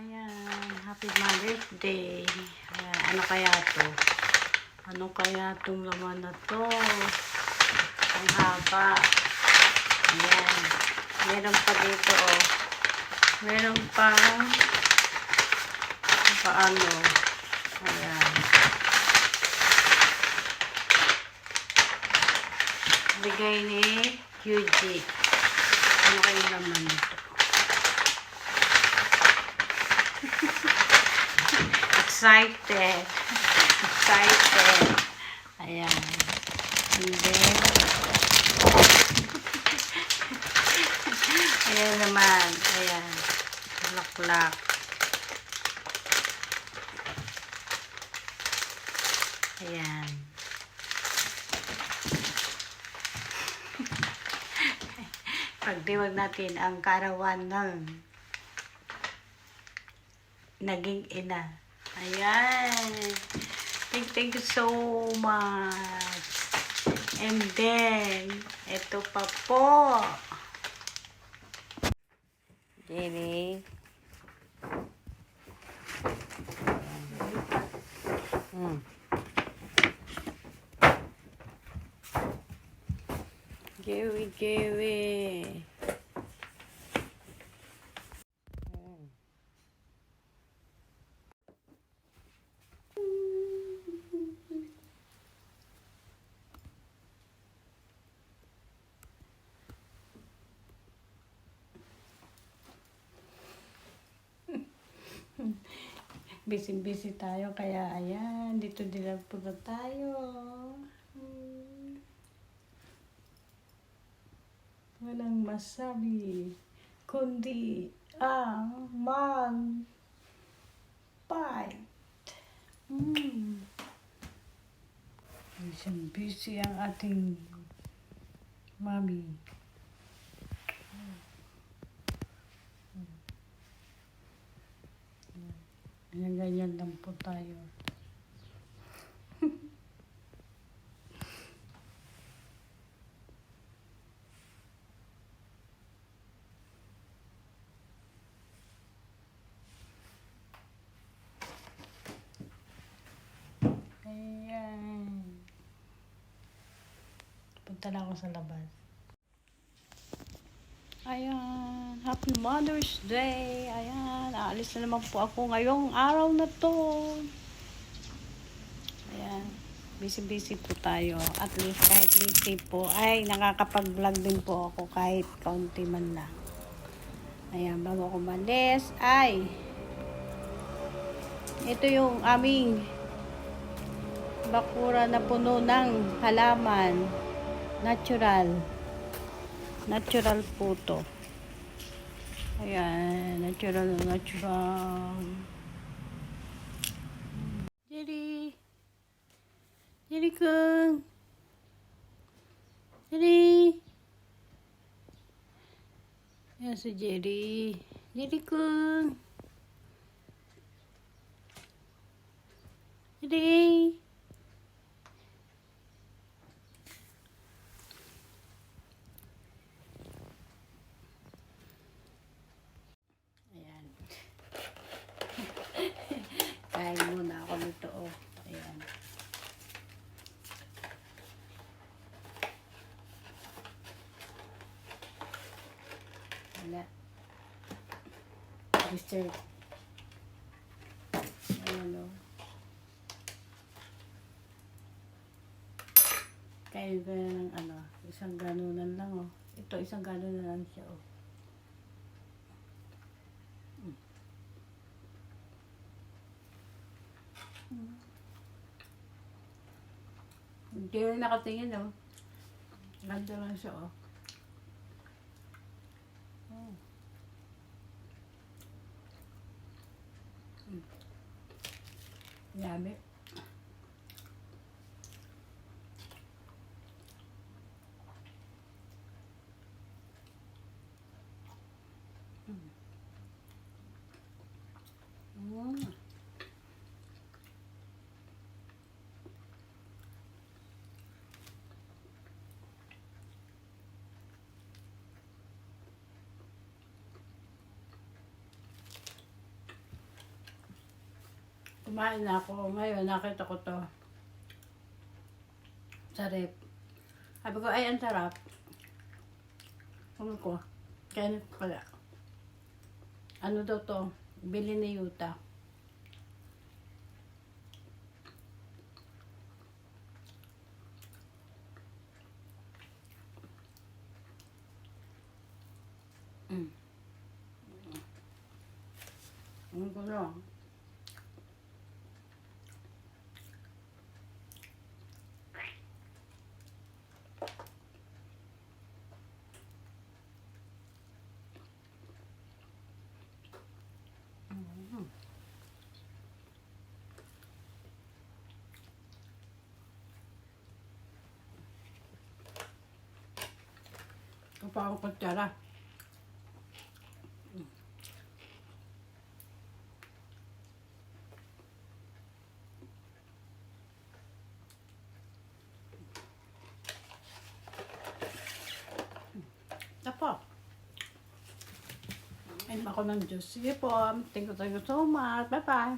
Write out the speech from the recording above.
Ayan, happy Mother's Day. Ayan, ano kaya to? Ano kaya itong laman na to? Ang haba. Ayan. Meron pa dito, oh. Meron pa paano. Ayan. Bigay ni Yuji. Ano kayo naman ito? Excited. Excited. Ayan. And then, ayan naman. Ayan. Laklak. Ayan. Pagdiwag natin ang karawan ng naging ina. Ayan. Thank you so much. And then, ito pa po. Jenny. Gary. Busy tayo kaya ayan, dito dilag po na tayo. Walang masabi kundi ang mag-fight. Busy ang ating mami. Ganyan lang po tayo. Ayan. Punta na ako sa labas. Ayan. Happy Mother's Day. Ayan. Aalis na naman po ako ngayong araw na to. Ayan. Busy po tayo. At least kahit busy po, ay nakakapag-vlog din po ako kahit kaunti man lang. Ayan. Bago ako malis, ay ito yung aming bakura na puno ng halaman. Natural po to. Ayan, natural. Jerry kun. Jerry. Ayan si Jerry. Jerry kun. Jerry. Kain muna ako nito, oh. Ayan. Wala. Dessert. Ayan, oh. Kain ko na ng isang ganunan lang, oh. Ito, isang ganunan lang siya, oh. Hindi rin nakatingin, oh. Ganda lang siya, oh. Yummy. Kumain na ako. Ngayon, nakita ko to. Sa rep. Sabi ko, ay, ang sarap. Sabi ko, kaya pala. Ano daw to? Bili ni Yuta. Ano ko lang? Kapag ako kutsara. Tapo. Ayun ako ng Diyos. Sige po. Thank you so much. Bye-bye.